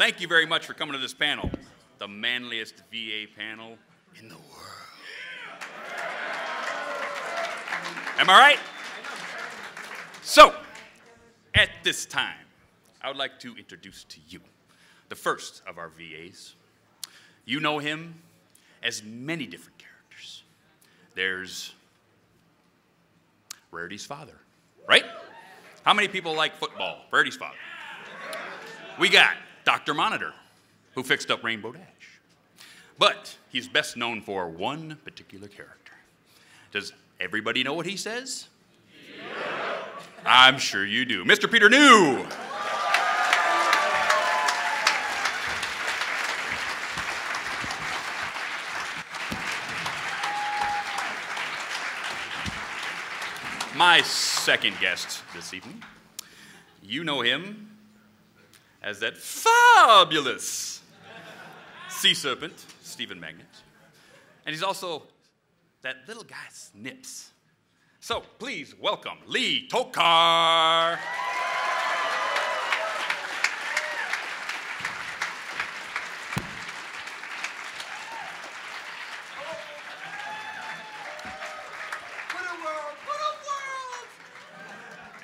thank you very much for coming to this panel. The manliest VA panel in the world. Am I right? So, at this time, I would like to introduce to you the first of our VAs. You know him as many different characters. There's Rarity's father, right? How many people like football? Rarity's father. We got Dr. Monitor, who fixed up Rainbow Dash. But he's best known for one particular character. Does everybody know what he says? Yeah. I'm sure you do. Mr. Peter New. My second guest this evening, you know him as that fabulous sea serpent, Stephen Magnet. And he's also that little guy, Snips. So please welcome Lee Tockar.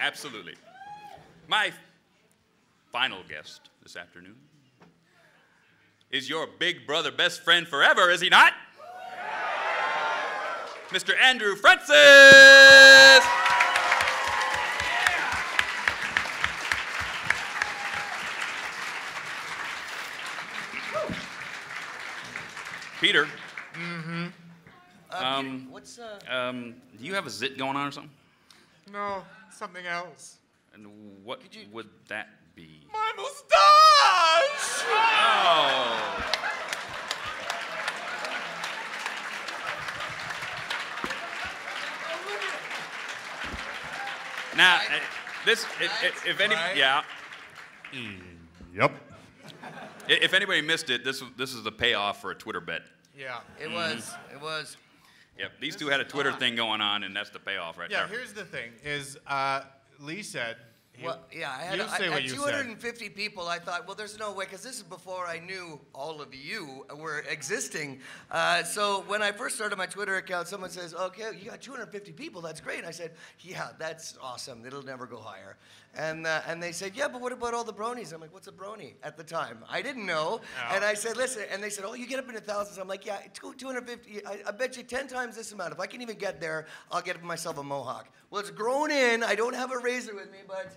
Absolutely. My final guest this afternoon is your big brother, best friend forever, is he not? Mr. Andrew Francis! Peter. Mm-hmm. What's do you have a zit going on or something? No, something else. And what would that be? My mustache! Oh. Now, if any, right? yeah. Yep. If anybody missed it, this is the payoff for a Twitter bet. Yeah. It was. Yep, these two had a Twitter thing going on, and that's the payoff right there. Yeah, here's the thing, is Lee said... Well, yeah, I had, you say what you 250 people. I thought, well, there's no way, because this is before I knew all of you were existing. So when I first started my Twitter account, someone says, okay, you got 250 people. That's great. I said, yeah, that's awesome. It'll never go higher. And they said, yeah, but what about all the bronies? I'm like, what's a brony at the time? I didn't know. Oh. And I said, listen, and they said, oh, you get up into thousands. I'm like, yeah, 250. I bet you 10 times this amount. If I can even get there, I'll get myself a mohawk. Well, it's grown in. I don't have a razor with me, but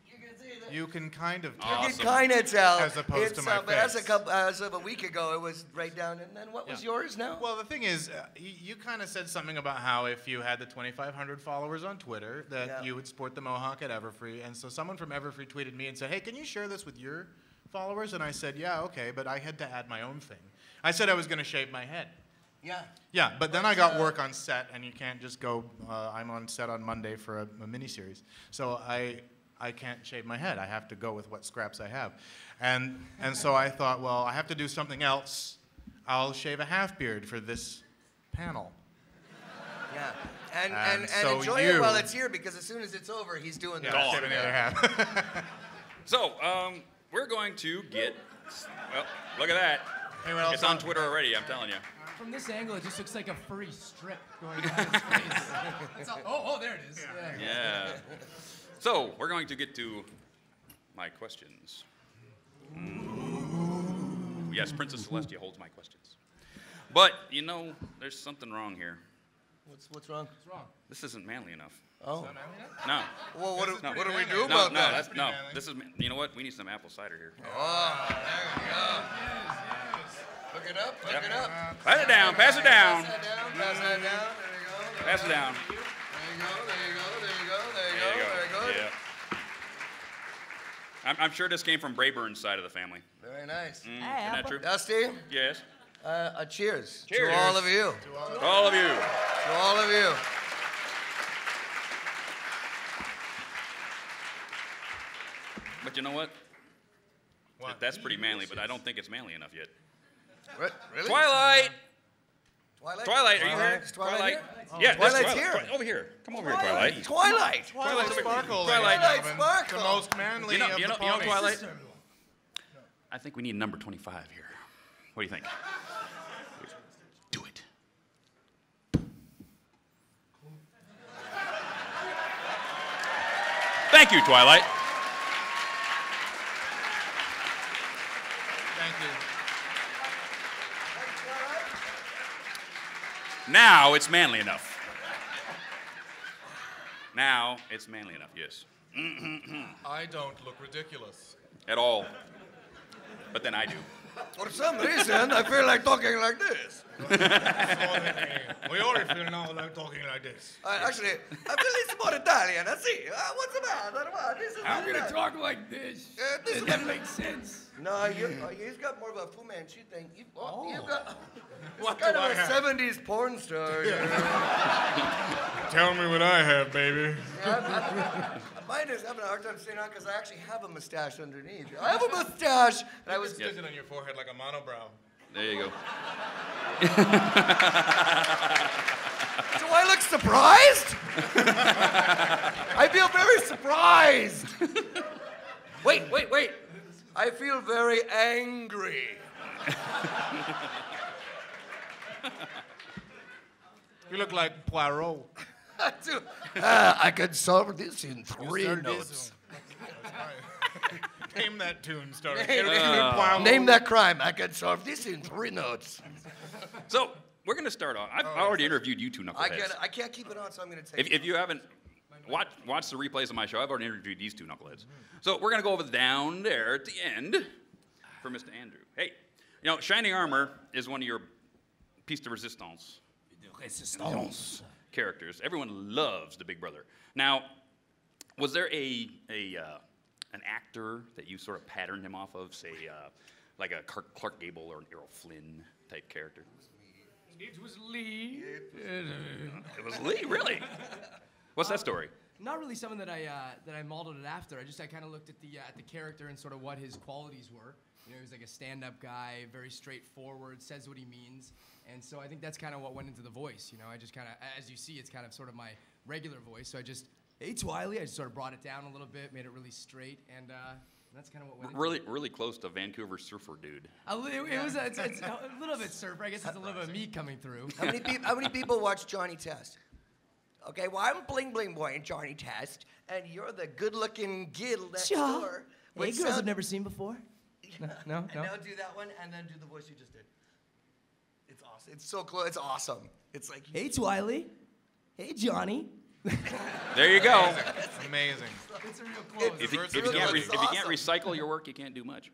you can see that. You can kind of tell. Awesome. You can kind of tell. As opposed to my face. But as of a week ago, it was right down. And then what was yours now? Well, the thing is, you kind of said something about how if you had the 2,500 followers on Twitter, that you would sport the mohawk at Everfree. And so someone from Everfree tweeted me and said, hey, can you share this with your followers? And I said, yeah, okay, but I had to add my own thing. I said I was going to shave my head. Yeah. Yeah, but then I got work on set, and you can't just go, I'm on set on Monday for a miniseries. So I can't shave my head. I have to go with what scraps I have. And so I thought, well, I have to do something else. I'll shave a half beard for this panel. Yeah. And so enjoy it while it's here, because as soon as it's over, he's doing the Yeah, shaving the other half. So, we're going to get, well, look at that. It's on Twitter already, I'm telling you. From this angle, it just looks like a furry strip going down his face. Oh, there it is. Yeah. So, we're going to get to my questions. Yes, Princess Celestia holds my questions. But, you know, there's something wrong here. What's wrong? What's wrong? This isn't manly enough. Oh. No. Well, what do we do No, about no, that? no. This is, you know what? We need some apple cider here. Oh, there we go. Look it up, look it up. Pass it down, pass it down. Pass that down, there we go. Pass it down. There you go. Very good. I'm sure this came from Brayburn's side of the family. Very nice. Isn't that true? Dusty? Yes. Cheers. Cheers. To all of you. To all of you. To all of you. But you know what? What? That's pretty manly, but I don't think it's manly enough yet. What? Really? Twilight! Twilight? Twilight, are you here? Is Twilight here? Yeah, Twilight's that's Twilight. here. Over here. Come over here, Twilight. Twilight. Twilight Sparkle. Twilight ladies and gentlemen. Sparkle. The most manly You know of the Twilight? ponies. I think we need number 25 here. What do you think? Do it. Thank you, Twilight. Thank you. Now it's manly enough. Now it's manly enough, yes. I don't look ridiculous. At all. But then I do. For some reason, I feel like talking like this. We already feel now like talking like this. Actually, I feel it's more Italian. I see. What's the matter? This is I'm gonna talk like this. this is That makes sense. No, he's got more of a Fu Manchu thing. You've got What kind do of I a have? 70s porn star. Tell me what I have, baby. Mine is having a hard time staying on because I actually have a mustache underneath. I have a mustache. And I was Stick it on your forehead like a monobrow. There you go. Do I look surprised? I feel very surprised. Wait. I feel very angry. You look like Poirot. I could solve this in 3 notes. Name that tune, starring Name that crime. I could solve this in 3 notes. So we're going to start off. I've already interviewed you two knuckleheads. I can't keep it on, so I'm going to take If you haven't watched the replays of my show, I've already interviewed these two knuckleheads. So we're going to go over down there at the end for Mr. Andrew. Hey, you know, Shining Armor is one of your piece de resistance characters. Everyone loves the Big Brother. Now, was there an actor that you sort of patterned him off of, say, like a Clark Gable or an Errol Flynn type character? It was Lee. It was Lee, really? What's that story? Not really something that I modeled it after. I kind of looked at the character and sort of what his qualities were. You know, he was like a stand-up guy, very straightforward, says what he means, and so I think that's kind of what went into the voice. You know, I just kind of, as you see, it's kind of sort of my regular voice. So I just, hey Twiley, I just sort of brought it down a little bit, made it really straight, and that's kind of what went. Really close to Vancouver surfer dude. It's a little bit surfer. I guess it's a little bit of me coming through. How many people watch Johnny Test? Okay, well, I'm Bling Bling Boy and Johnny Test, and you're the good-looking gil next door. Hey, girls I've never seen before. No. And now do that one, and then do the voice you just did. It's awesome. It's so close. It's awesome. It's like, Hey Twiley. Hey Johnny. There you go. It's amazing. It's a real close. If you can't recycle your work, you can't do much.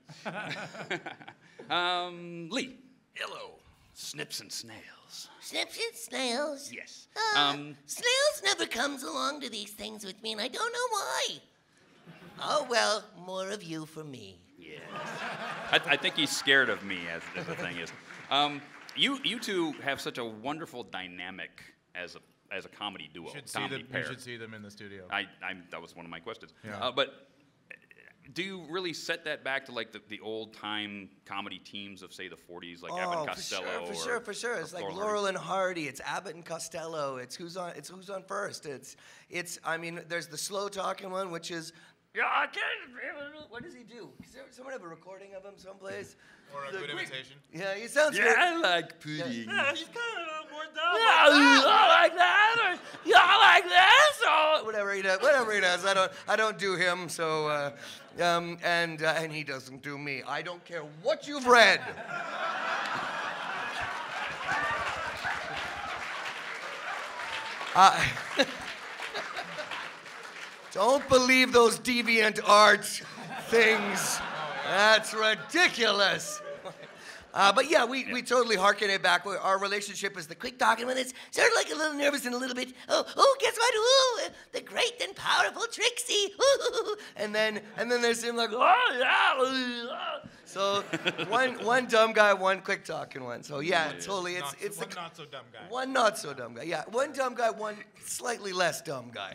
Lee. hello. Snips and snails. Snips and snails. Yes. Snails never comes along to these things with me, and I don't know why. Oh, well, more of you for me. Yes. I think he's scared of me, as the thing is. You two have such a wonderful dynamic as a comedy duo, comedy pair. You should see them in the studio. That was one of my questions. Yeah. But do you really set that back to like the old time comedy teams of say the 40s, like Abbott and Costello? For sure. It's like Laurel and Hardy. It's Abbott and Costello. It's who's on first. It's. I mean, there's the slow talking one, which is. Yeah, I can't. What does he do? Does someone have a recording of him someplace? Or a good imitation. Yeah, he sounds good. I like pudding. Yeah, he's kind of a little more dumb. Yeah, like that, or yeah, like this, or whatever he does. I don't do him. So, and he doesn't do me. I don't care what you've read. Don't believe those deviant art things. That's ridiculous. But yeah, we totally harken it back. Our relationship is the quick talking one. It's sort of like a little nervous and a little bit, guess what? Ooh, the great and powerful Trixie. Ooh. And then there's him like, oh yeah. So one dumb guy, one quick talking one. So yeah, totally. It's one not so dumb guy. One not so dumb guy. Yeah, one dumb guy, one slightly less dumb guy.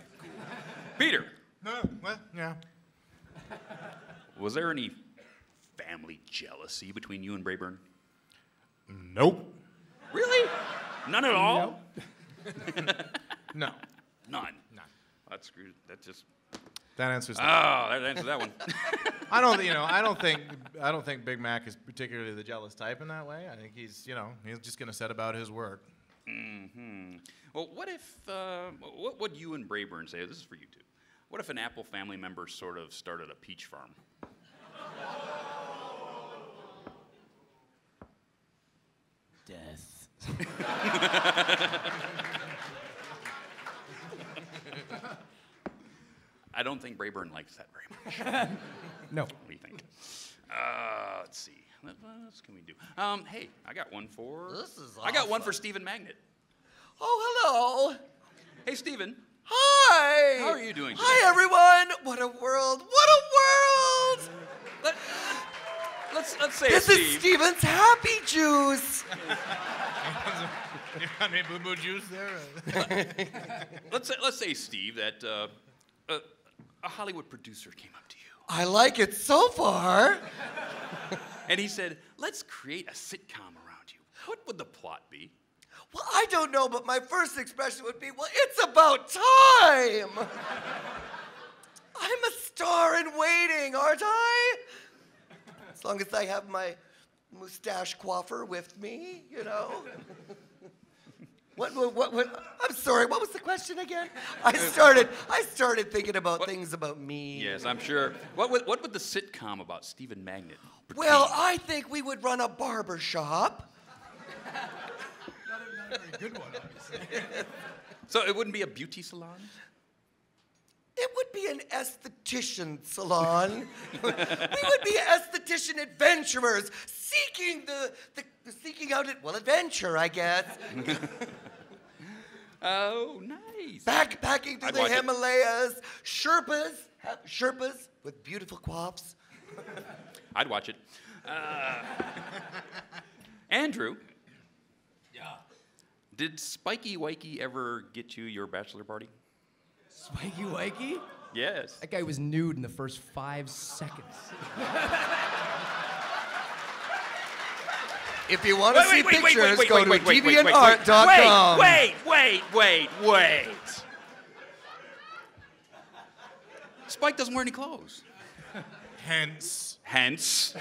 Peter. No, well, yeah. Was there any family jealousy between you and Brayburn? Nope. Really? None at all? No. None. None. That's screwed. That's just. That answers that. Oh, that answers that one. I don't think Big Mac is particularly the jealous type in that way. I think he's just going to set about his work. Mm-hmm. Well, what if, what would you and Brayburn say? This is for you two. What if an Apple family member sort of started a peach farm? Death. I don't think Brayburn likes that very much. No. What do you think? Let's see. What else can we do? Hey, I got one for. This is I got one awesome. for Stephen Magnet. Oh, hello. Hey, Stephen. Hi. How are you doing today? Hi, everyone. What a world. What a world. Let's say This Steve. is Steven's Happy Juice. You got any Boo Boo juice there? Let's say Steve that a Hollywood producer came up to you I like it so far. and he said, "Let's create a sitcom around you. What would the plot be?" Well, I don't know, but my first expression would be, well, it's about time. I'm a star in waiting, aren't I? As long as I have my mustache coiffer with me, you know. What, I'm sorry, what was the question again? I started thinking about things about me. Yes, I'm sure. What would the sitcom about Stephen Magnet pertain? Well, I think we would run a barber shop. Not a very good one, obviously. So it wouldn't be a beauty salon? It would be an esthetician salon. We would be esthetician adventurers seeking seeking out adventure, I guess. Oh, nice. Backpacking through I'd the watch it. Himalayas. Sherpas with beautiful coifs. I'd watch it. Andrew. Yeah. Did Spiky Wikey ever get you your bachelor party? Spiky Wakey? Yes. That guy was nude in the first 5 seconds. If you want to see pictures, go to wait. deviantart.com. Wait. Spike doesn't wear any clothes. Hence. Hence,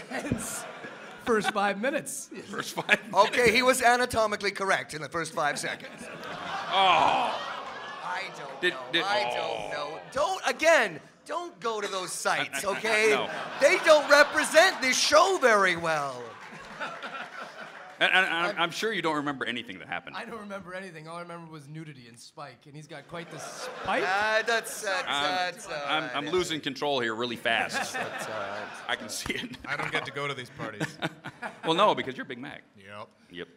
First 5 minutes. first 5 minutes. Okay, he was anatomically correct in the first 5 seconds. Oh. I don't Did- know. did- I don't know. Don't go to those sites, okay? No. They don't represent this show very well. And I'm sure you don't remember anything that happened. I don't remember anything. All I remember was nudity and Spike, and he's got quite the spike. That's I'm losing control here really fast. That's I can see it. I don't get to go to these parties. Well, no, because you're Big Mac. Yep. Yep.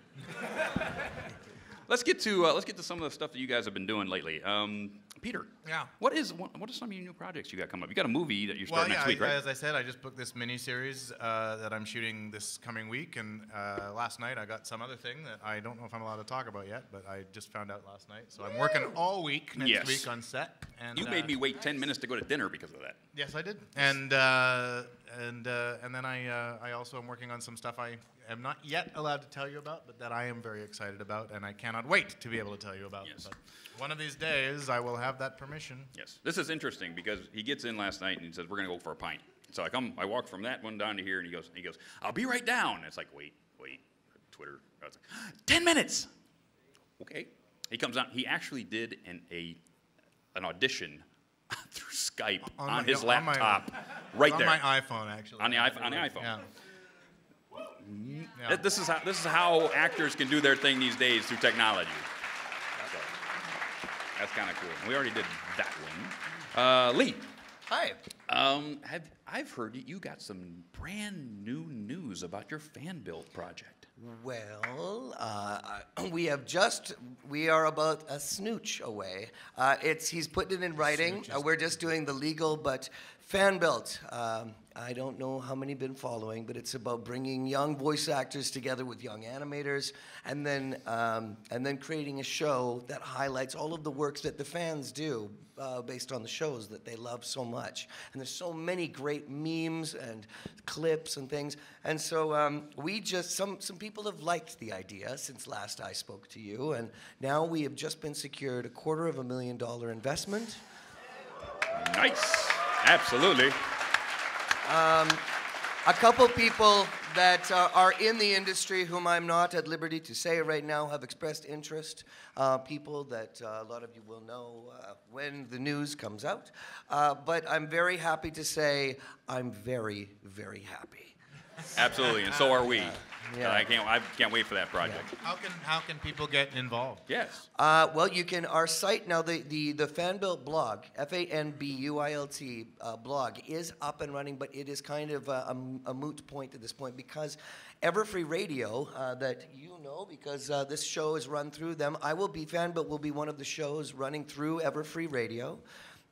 Let's get to some of the stuff that you guys have been doing lately. Peter. Yeah. What are some of your new projects you got coming up? You got a movie that you're starting next week, right? As I said, I just booked this mini-series that I'm shooting this coming week, and last night I got some other thing that I don't know if I'm allowed to talk about yet, but I just found out last night. So I'm working all week next week on set. And You made me wait 10 minutes to go to dinner because of that. Yes, I did. And then I also am working on some stuff I am not yet allowed to tell you about, but that I am very excited about, and I cannot wait to be able to tell you about. Yes. But one of these days, I will have that permission. Yes. This is interesting because he gets in last night and he says, "We're going to go for a pint." So I walk from that one down to here, and he goes, "I'll be right down." And it's like, wait. Twitter. I was like, 10 minutes. Okay. He comes out. He actually did an audition through Skype on his laptop right there. On my iPhone, actually. On the iPhone. Yeah. Yeah. This is how actors can do their thing these days through technology. So, that's kind of cool. We already did that one. Lee. Hi. I've heard that you got some brand new news about your fan build project. Well, we are about a snooch away. He's putting it in writing. We're just doing the legal, but fan built. I don't know how many been following, but it's about bringing young voice actors together with young animators, and then creating a show that highlights all of the works that the fans do based on the shows that they love so much. And there's so many great memes and clips and things. And so some people have liked the idea since last I spoke to you, and now we have just been secured a $250,000 investment. Nice. Absolutely. A couple people that are in the industry whom I'm not at liberty to say right now have expressed interest. People that a lot of you will know when the news comes out. But I'm very happy to say I'm very, very happy. Absolutely, and so are we. Yeah. I can't wait for that project. How can people get involved? Yes. Well, you can, our site now, the Fanbuilt blog, FANBUILT blog is up and running, but it is kind of a moot point at this point because Everfree Radio, that you know because this show is run through them, Fanbuilt will be one of the shows running through Everfree Radio.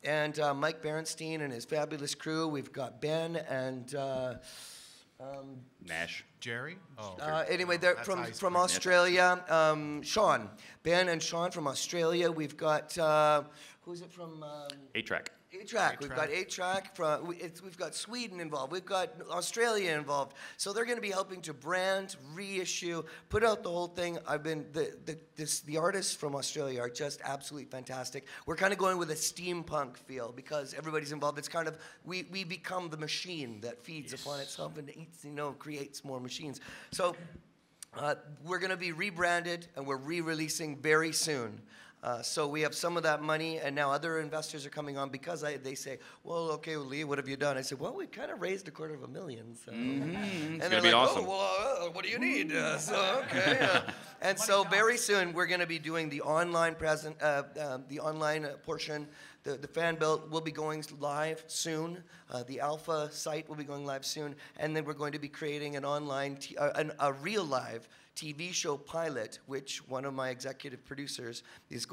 And Mike Berenstein and his fabulous crew, we've got Ben and... Nash. Jerry? Oh. Anyway, they're from Australia. Sean. Ben and Sean from Australia. We've got, who's it from? 8-Track. 8-Track. We've got 8-Track. We've got Sweden involved. We've got Australia involved. So they're going to be helping to brand, reissue, put out the whole thing. The artists from Australia are just absolutely fantastic. We're kind of going with a steampunk feel because everybody's involved. It's kind of, we become the machine that feeds upon itself and eats, creates more machines. So we're going to be rebranded and we're re-releasing very soon. So we have some of that money, and now other investors are coming on because they say, well, okay, well, Lee, what have you done? I said, well, we kind of raised $250,000. So. And they're gonna be like, awesome. oh, well, what do you need? Okay. And so very soon we're going to be doing the online portion. The Fanbuilt will be going live soon. The Alpha site will be going live soon, and then we're going to be creating an online, a real live TV show pilot, which one of my executive producers has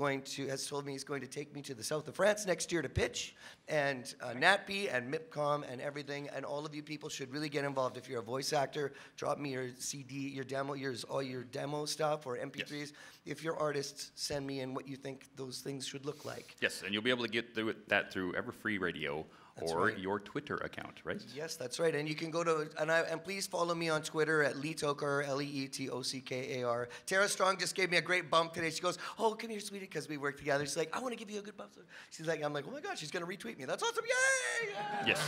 told me he's going to take me to the south of France next year to pitch, and NatP and MIPCOM and everything, and all of you people should really get involved. If you're a voice actor, drop me your CD, your demo, all your demo stuff or MP3s. Yes. If you're artists, send me in what you think those things should look like. Yes, and you'll be able to get that through Everfree Radio. That's or right. Your Twitter account, right? Yes, that's right. And you can go to, and please follow me on Twitter at Lee Tockar, Leetockar. Tara Strong just gave me a great bump today. She goes, oh, come here, sweetie, because we work together. She's like, I want to give you a good bump. She's like, I'm like, oh my God, she's going to retweet me. That's awesome, yay! Yes.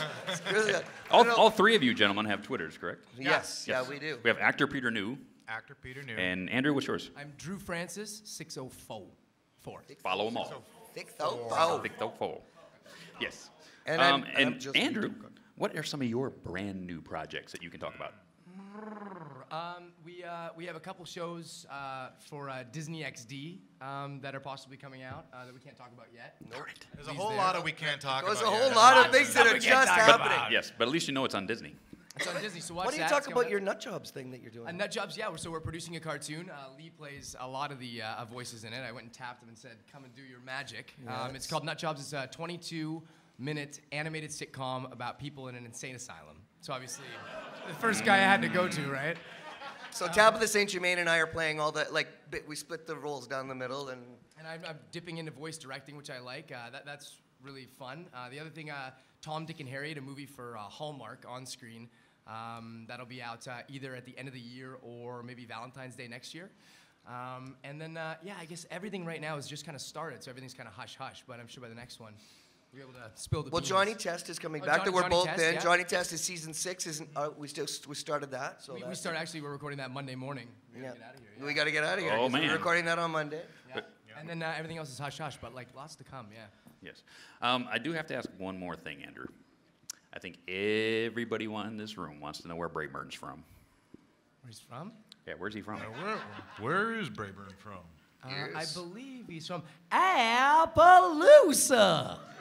Really good. All three of you gentlemen have Twitters, correct? Yes, yeah, we do. We have actor Peter New. Actor Peter New. And Andrew, what's yours? I'm Drew Francis, 604. Follow them all. 604. Yes. And Andrew, what are some of your brand new projects that you can talk about? We have a couple shows for Disney XD that are possibly coming out that we can't talk about yet. Nope. There's a whole lot of we can't talk about. There's a whole lot of things that are just happening. Yes, but at least you know it's on Disney. It's on Disney, so watch Why don't you talk about your Nutjobs thing that you're doing? Nutjobs, yeah. So we're producing a cartoon. Lee plays a lot of the voices in it. I went and tapped him and said, come and do your magic. It's called Nutjobs. It's a 22-minute animated sitcom about people in an insane asylum. So obviously, the first guy I had to go to, right? So Tabitha St. Germain and I are playing all the, we split the roles down the middle. And I'm dipping into voice directing, which I like. That's really fun. The other thing, Tom, Dick, and Harry, a movie for Hallmark on screen. That'll be out either at the end of the year or maybe Valentine's Day next year. And then, I guess everything right now is just kind of started, so everything's kind of hush-hush, but I'm sure by the next one, we'll be able to spill the beans. Well, Johnny Test is coming back. We're both in. Johnny Test is season 6. We started that. So we started, actually, we're recording that Monday morning. We gotta get out of here. We got to get out of here. Oh, man. We're recording that on Monday. Yeah. And then everything else is hush-hush, but lots to come, yeah. Yes. I do have to ask one more thing, Andrew. I think everybody in this room wants to know where Brayburn's from. Where he's from? Yeah, where's he from? Where is Brayburn from? I believe he's from Appaloosa.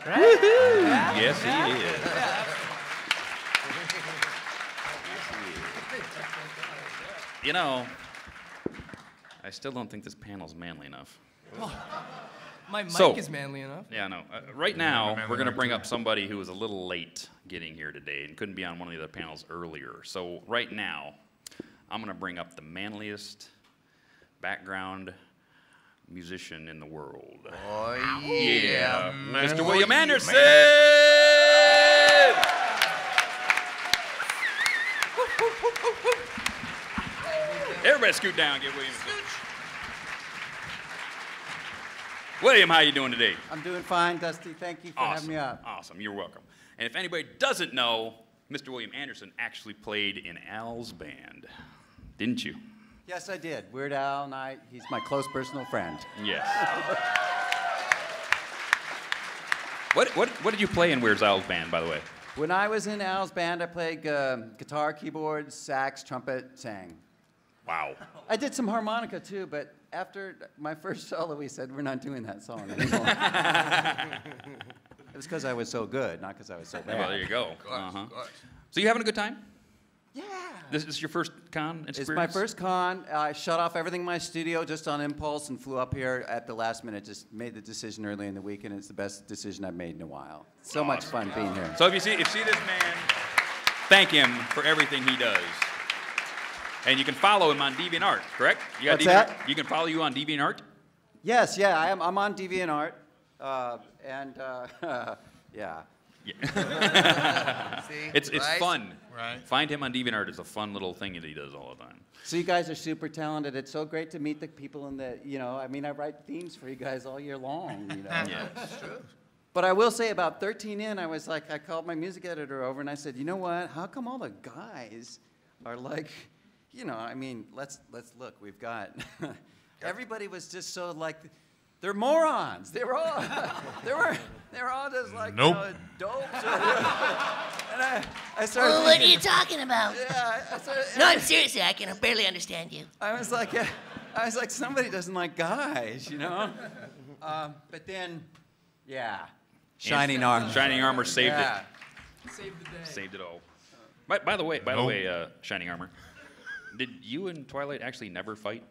Right? Yeah. Yes, he is. You know, I still don't think this panel's manly enough. My mic is manly enough. Yeah, no. Right now, we're going to bring up somebody who was a little late getting here today and couldn't be on one of the other panels earlier. So right now, I'm going to bring up the manliest background musician in the world. Oh, yeah. Mr. William Anderson! Everybody scoot down, get William. William, how you doing today? I'm doing fine, Dusty. Thank you for having me up. Awesome, you're welcome. And if anybody doesn't know, Mr. William Anderson actually played in Al's band, didn't you? Yes, I did. Weird Al and I, he's my close personal friend. Yes. What did you play in Weird Al's band, by the way? When I was in Al's band, I played guitar, keyboard, sax, trumpet, sang. Wow. I did some harmonica too, but after my first solo, we said, we're not doing that song anymore. It was because I was so good, not because I was so bad. Well, there you go. Of course. So you having a good time? Yeah. This is your first con experience? It's my first con. I shut off everything in my studio just on impulse and flew up here at the last minute. Just made the decision early in the week, and it's the best decision I've made in a while. So much fun being here. So if you see this man, thank him for everything he does. And you can follow him on DeviantArt, correct? You got What's that? You can follow you on DeviantArt? Yes, yeah, I'm on DeviantArt, yeah. See? It's Right? fun. Right. Find him on DeviantArt. It's a fun little thing that he does all the time. So you guys are super talented. It's so great to meet the people in the, I write themes for you guys all year long, Yeah. That's true. But I will say about 13 in, I was like, I called my music editor over and I said, you know what, how come all the guys are like, let's look, we've got, everybody was just so like, they're morons. They were all, they were all just like, Nope. dopes. And I started Well, what are thinking, you talking about? yeah, I started, No, I'm seriously, I can barely understand you. I was like, somebody doesn't like guys, But then, yeah, Shining Armor. Shining Armor saved Yeah. it. Save the day. Saved it all. By the way, Shining Armor, did you and Twilight actually never fight?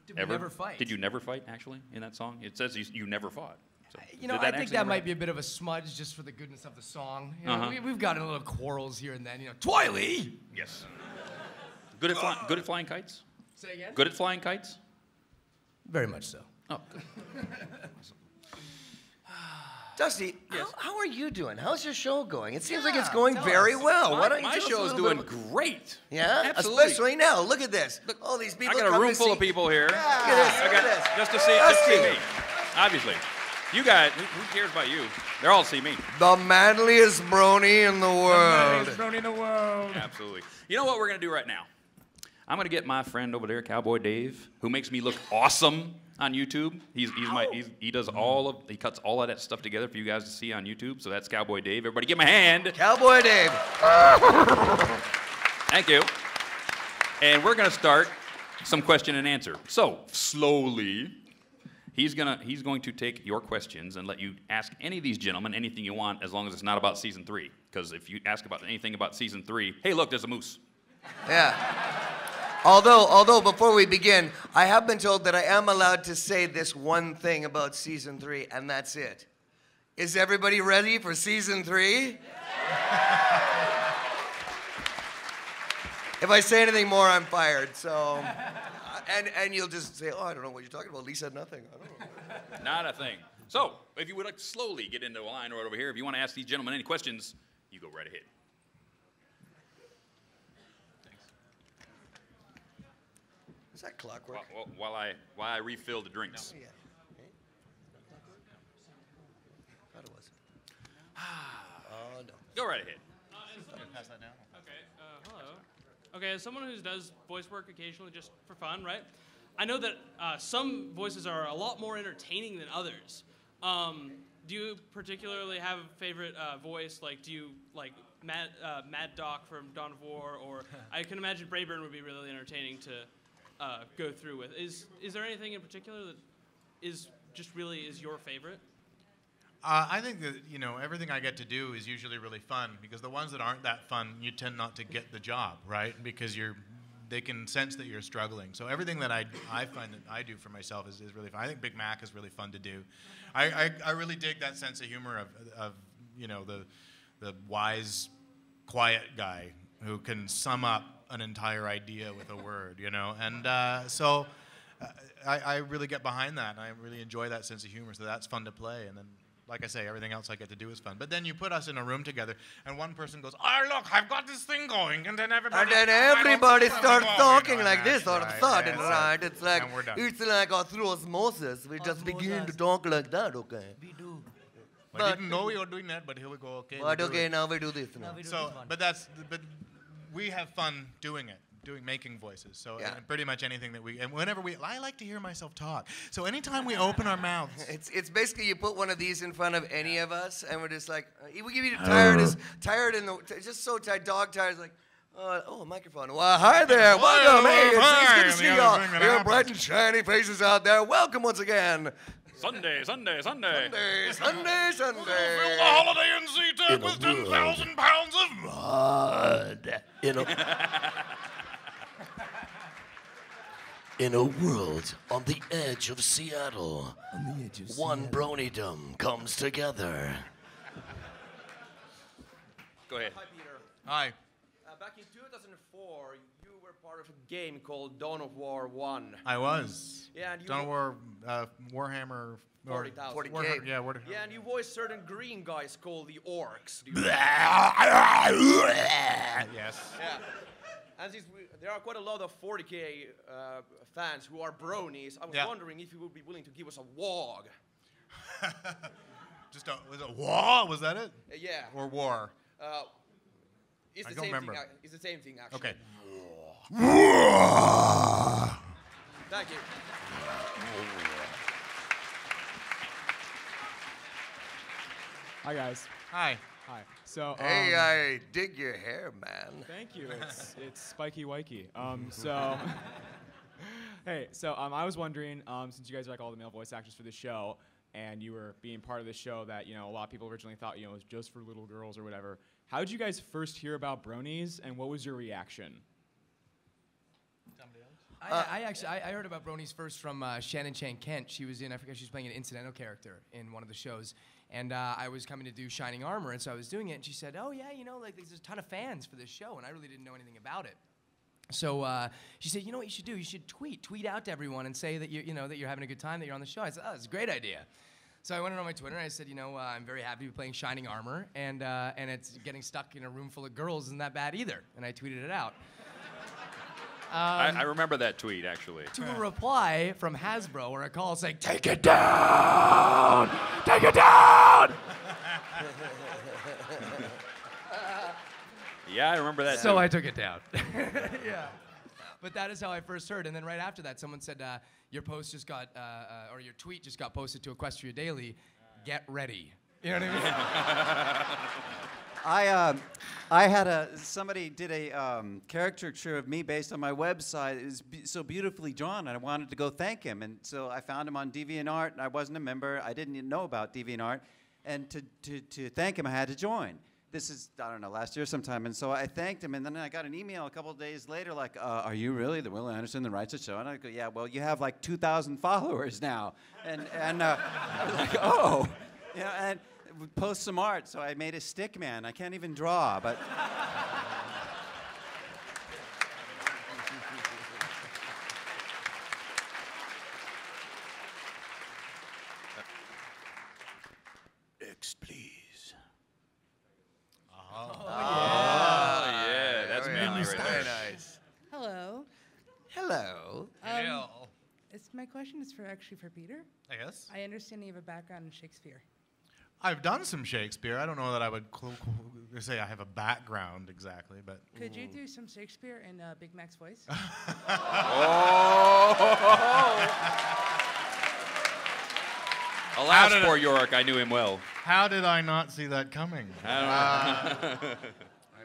Did we never fight? Did you never fight, actually, in that song? It says you never fought. So, I did think actually that never might happen? be a bit of a smudge just for the goodness of the song. Uh-huh. We've gotten a little quarrels here and then. Twiley! Yes. Good at flying kites? Say again? Good at flying kites? Very much so. Oh, good. Dusty, how are you doing? How's your show going? It seems like it's Yeah, going tell very us. well. Why don't you My tell us a show's little doing bit about- great. Yeah? Absolutely. Especially now. Look at this. All these I people got a come room to full of see- people here. Look at this. I Look got at this. just to see me. Obviously, you guys. Who cares about you? They're all see me. The manliest brony in the world. Brony in the world. Absolutely. You know what we're gonna do right now? I'm gonna get my friend over there, Cowboy Dave, who makes me look awesome on YouTube. He cuts all of that stuff together for you guys to see on YouTube. So that's Cowboy Dave. Everybody, give him a hand. Cowboy Dave. Thank you. And we're gonna start some question and answer. So slowly, he's going to take your questions and let you ask any of these gentlemen anything you want, as long as it's not about season 3. Because if you ask about anything about season 3, hey, look, there's a moose. Yeah. Although before we begin, I have been told that I am allowed to say this one thing about season 3, and that's it. Is everybody ready for season 3? If I say anything more, I'm fired. So, and you'll just say, oh, I don't know what you're talking about. Lee said nothing. I don't know. Not a thing. So if you would like to slowly get into a line right over here, if you want to ask these gentlemen any questions, you go right ahead. Is that clockwork? While I refill the drinks. Yeah. Thought it was. Oh, no. Go right ahead. Hello. Okay, as someone who does voice work occasionally just for fun, right? I know that some voices are a lot more entertaining than others. Do you particularly have a favorite voice? Like, do you like Mad Doc from Dawn of War, or I can imagine Brayburn would be really entertaining to go through with. Is there anything in particular that is your favorite? I think that, everything I get to do is usually really fun, because the ones that aren't that fun, you tend not to get the job, right? Because they can sense that you're struggling. So everything that I find that I do for myself is really fun. I think Big Mac is really fun to do. I really dig that sense of humor of the wise, quiet guy who can sum up an entire idea with a word, And so I really get behind that, and I really enjoy that sense of humor, so that's fun to play. And then, like I say, everything else I get to do is fun. But then you put us in a room together, and one person goes, "Oh, look, I've got this thing going," and then everybody starts talking like this all of a right, sudden, yeah, right? It's like and we're done. through osmosis. We just begin to talk like that, okay? I didn't know you were doing that, but here we go. Okay. But we'll do okay, it. now we do this. Now. So, but we have fun doing it, making voices. So Yeah. pretty much anything that we, and whenever I like to hear myself talk. So anytime we open our mouths, It's basically you put one of these in front of any of us, and we're just like, we give you tired in the, just so tired, dog tired. It's like, oh, a microphone. Well, hi there, welcome. Hey, it's good to see y'all. Your bright and shiny faces out there. Welcome once again. Sunday. Sunday. Fill the Holiday in SeaTac with 10,000 pounds of mud. In a world on the edge of Seattle, one broniedom comes together. Go ahead. Hi, Peter. hi. Back in 2004, you were part of a game called Dawn of War 1. I was. Yeah, and you Don't War, Warhammer. 40,000. 40K. Yeah, Yeah, and you voiced certain green guys called the Orcs. Do you Yes. Yeah. And since there are quite a lot of 40K fans who are bronies, I was Yeah. wondering if you would be willing to give us a wog. Was it war? Was that it? Yeah. Or war? It's I the don't same remember. thing. It's the same thing, actually. Okay. Thank you. Hi guys. Hi. Hi. So Hey, I dig your hair, man. thank you. It's spiky wikey. So hey, so I was wondering, since you guys are like all the male voice actors for the show, and you were being part of the show that a lot of people originally thought was just for little girls or whatever. How did you guys first hear about bronies, and what was your reaction? I heard about bronies first from Shannon Chan Kent. She was in, I forget, she was playing an incidental character in one of the shows. And I was coming to do Shining Armor, and so I was doing it, and she said, oh yeah, like there's a ton of fans for this show, and I really didn't know anything about it. So she said, you know what you should do? You should tweet out to everyone and say that that you're having a good time, that you're on the show. I said, oh, it's a great idea. So I went on my Twitter and I said, I'm very happy to be playing Shining Armor, and it's getting stuck in a room full of girls isn't that bad either. And I tweeted it out. I remember that tweet, actually. To a reply from Hasbro or a call saying, take it down! Take it down! Yeah, I remember that. So too. I took it down. Yeah. But that is how I first heard. And then right after that, someone said, your post just got, or your tweet just got posted to Equestria Daily. Get ready. You know what I mean? I had somebody did a caricature of me based on my website. It was so beautifully drawn, and I wanted to go thank him. And so I found him on DeviantArt, and I wasn't a member. I didn't even know about DeviantArt. And to thank him, I had to join. This is, I don't know, last year sometime. And so I thanked him, and then I got an email a couple of days later like, are you really the Will Anderson that writes the show? And I go, yeah, well, you have like 2,000 followers now. And I was like, oh. And post some art, so I made a stick man. I can't even draw, but... X, please. Yeah, that's very manly nice. right Very there. nice. Hello. Hello. My question is actually for Peter. Yes. I understand you have a background in Shakespeare. I've done some Shakespeare. I don't know that I would say I have a background exactly, but. Could you do some Shakespeare in Big Mac's voice? Alas, poor Yorick, I knew him well. How did I not see that coming? I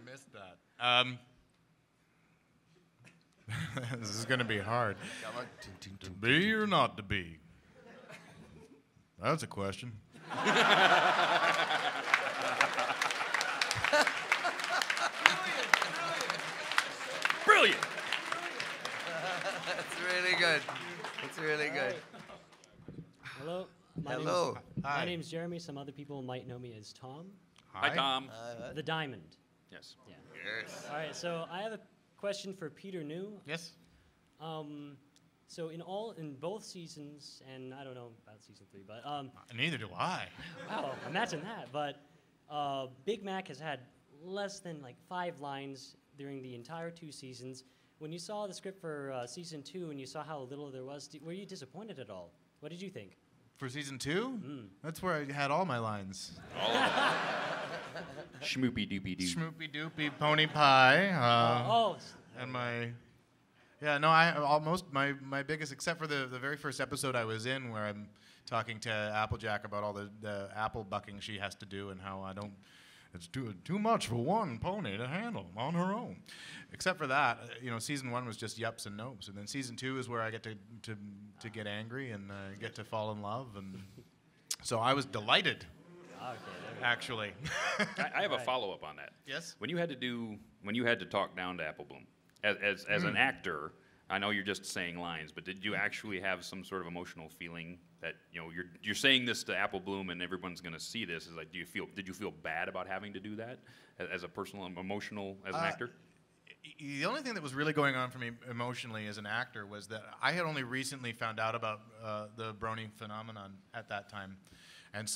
missed that. This is going to be hard. To be or not to be? That's a question. Brilliant. That's really good. That's really good. Hello. Hello. My name's Jeremy. Some other people might know me as Tom. Hi, Tom. The Diamond. Yes. Yeah. Yes. All right. So I have a question for Peter New. Yes. So in both seasons, and I don't know about season 3, but Neither do I. wow, imagine that. But Big Mac has had less than like 5 lines during the entire 2 seasons. When you saw the script for season 2 and you saw how little there was, were you disappointed at all? What did you think? For season 2? That's where I had all my lines. All of them. Schmoopy doopy doo. Schmoopy doopy pony pie. Oh. And my biggest, except for the very first episode I was in where I'm talking to Applejack about all the apple bucking she has to do and how it's too much for one pony to handle on her own. Except for that, season 1 was just yups and nopes, and then season 2 is where I get to get angry and get to fall in love, and so I was delighted. Actually. I have a follow-up on that. Yes? When you had to talk down to Apple Bloom, as an actor, I know you're just saying lines, but did you actually have some sort of emotional feeling that you're saying this to Apple Bloom and everyone's going to see this? Is like, did you feel bad about having to do that as a personal emotional as an actor? The only thing that was really going on for me emotionally as an actor was that I had only recently found out about the brony phenomenon at that time, and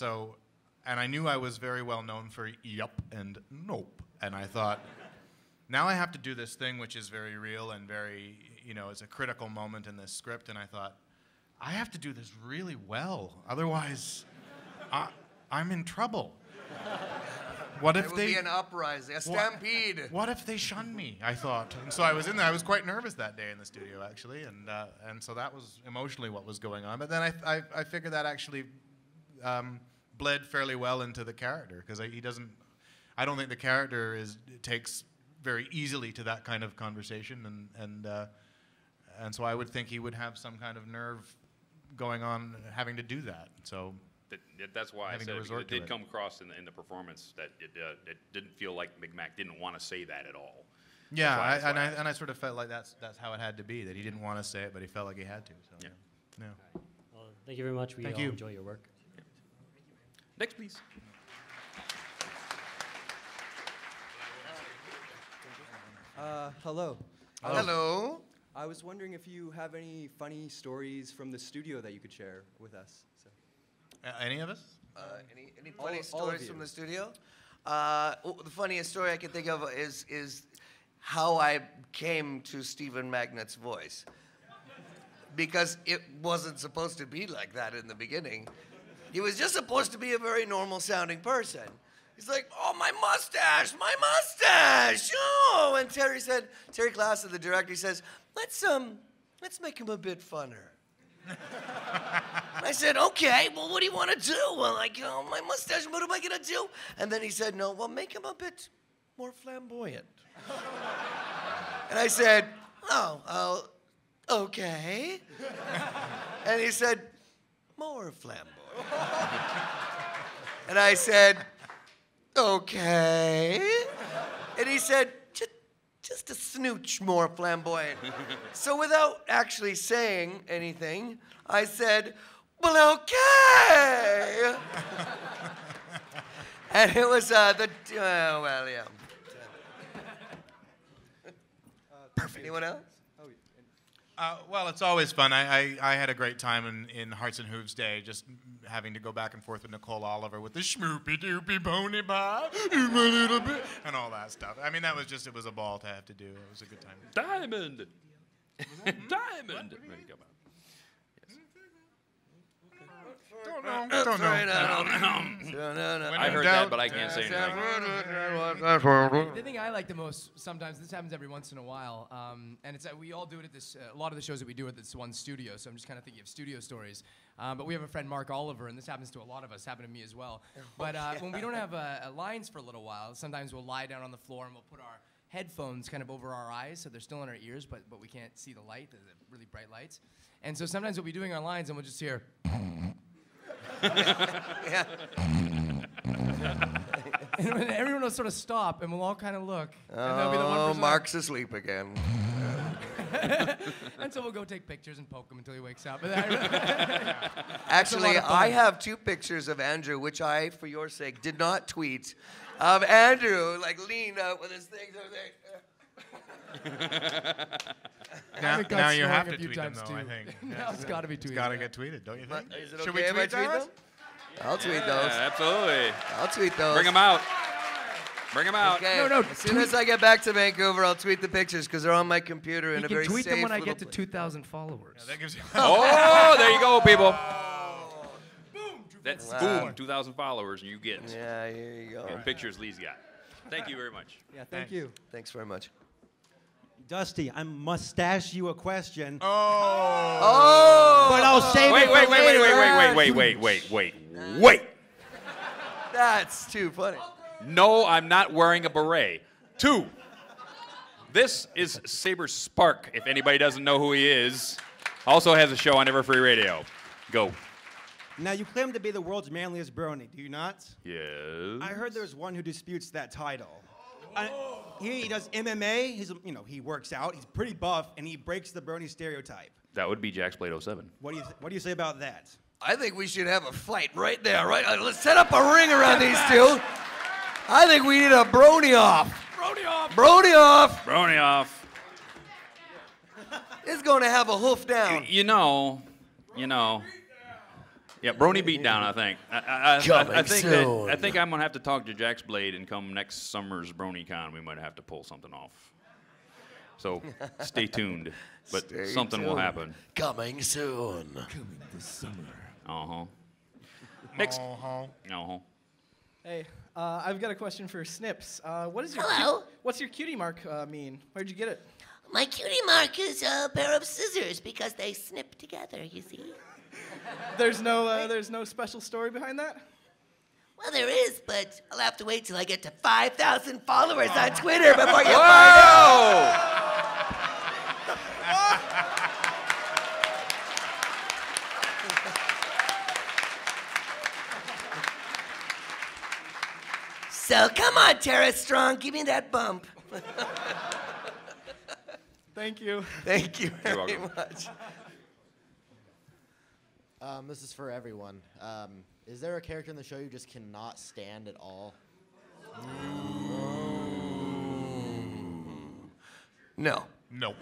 I knew I was very well known for yup and nope, and I thought, now I have to do this thing which is very real and very, it's a critical moment in this script, and I thought, I have to do this really well, otherwise I'm in trouble. What if there would be an uprising, a stampede. What if they shun me? I thought, and so I was in there. I was quite nervous that day in the studio, actually, and so that was emotionally what was going on. But then I figured that actually bled fairly well into the character, because I don't think the character takes very easily to that kind of conversation, and so I would think he would have some kind of nerve going on having to do that. So that's why I said it did come across in the performance that it didn't feel like Big Mac didn't want to say that at all. Yeah, and I sort of felt like that's how it had to be, that he didn't want to say it, but he felt like he had to. So, yeah. Right. Well, thank you very much. We all enjoy your work. Next, please. Hello. Hello. I was wondering if you have any funny stories from the studio that you could share with us. So. Any of us? Any funny stories from the studio? The funniest story I can think of is how I came to Stephen Magnet's voice. Because it wasn't supposed to be like that in the beginning. He was just supposed to be a very normal sounding person. He's like, oh, my mustache! Oh! And Terry Glass, the director, says, let's make him a bit funner. I said, okay, well, what do you want to do? Well, my mustache, what am I going to do? And then he said, no, well, make him a bit more flamboyant. And I said, oh, okay. And he said, more flamboyant. And I said, okay. And he said, just a snooch more flamboyant. So without actually saying anything, I said, well, okay. And it was yeah. Anyone else? Well, it's always fun. I had a great time in Hearts and Hooves Day, just having to go back and forth with Nicole Oliver with the schmoopy doopy pony pie, and all that stuff. I mean, it was a ball to have to do. It was a good time. Diamond! Diamond! There you go. Don't know. I heard that, but I can't say anything. The thing I like the most, sometimes, this happens every once in a while, and it's we all do it at this, a lot of the shows that we do at this one studio, so I'm just kind of thinking of studio stories. But we have a friend, Mark Oliver, and this happens to a lot of us, happened to me as well. But when we don't have lines for a little while, sometimes we'll lie down on the floor and we'll put our headphones kind of over our eyes, so they're still in our ears, but we can't see the light, the really bright lights. And so sometimes we'll be doing our lines and we'll just hear... Yeah. And everyone will sort of stop, and we'll all kind of look. And there'll be the 1%. Mark's asleep again. And so we'll go take pictures and poke him until he wakes up. Actually, I have 2 pictures of Andrew, which I, for your sake, did not tweet, of Andrew, leaned out with his things over there. Now you have to tweet them, though, I think. Now it's got to be tweeted. It's got to get tweeted, don't you think? Is it okay if I tweet them? I'll tweet those. Yeah, absolutely. I'll tweet those. Bring them out. Bring them out. Okay. No, as soon as I get back to Vancouver, I'll tweet the pictures because they're on my computer in a very safe. You can tweet them when I get to 2,000 followers. Yeah, that gives you oh, there you go, people. minutes. Boom, 2,000 followers, and you get Yeah, here you go. pictures Lee's got. Thank you very much. Yeah, thank you. Thanks very much. Dusty, I mustache you a question. Oh! But I'll save it for later. Wait. That's too funny. No, I'm not wearing a beret. 2, this is Saber Spark, if anybody doesn't know who he is. Also has a show on Everfree Radio. Go. Now, you claim to be the world's manliest brony, do you not? Yes. I heard there's one who disputes that title. He does MMA, he works out, he's pretty buff, and he breaks the brony stereotype. That would be Jack's Blade 07. What do you say about that? I think we should have a fight right there, right? Let's set up a ring around these two. I think we need a brony off. Brony off. Brony off. Brony off. It's going to have a hoof down. You know. Yeah, Brony beat down, I think. I think I'm going to have to talk to Jack's Blade and come next summer's BronyCon, we might have to pull something off. So stay tuned, but something will happen. Coming soon. Coming this summer. Uh-huh. Next. Uh-huh. Hey, I've got a question for Snips. What's your cutie mark mean? Where'd you get it? My cutie mark is a pair of scissors because they snip together, you see. There's no special story behind that? Well, there is, but I'll have to wait till I get to 5,000 followers on Twitter before you find out. So come on, Tara Strong, give me that bump. Thank you. Thank you very much. This is for everyone. Is there a character in the show you just cannot stand at all? No. Nope.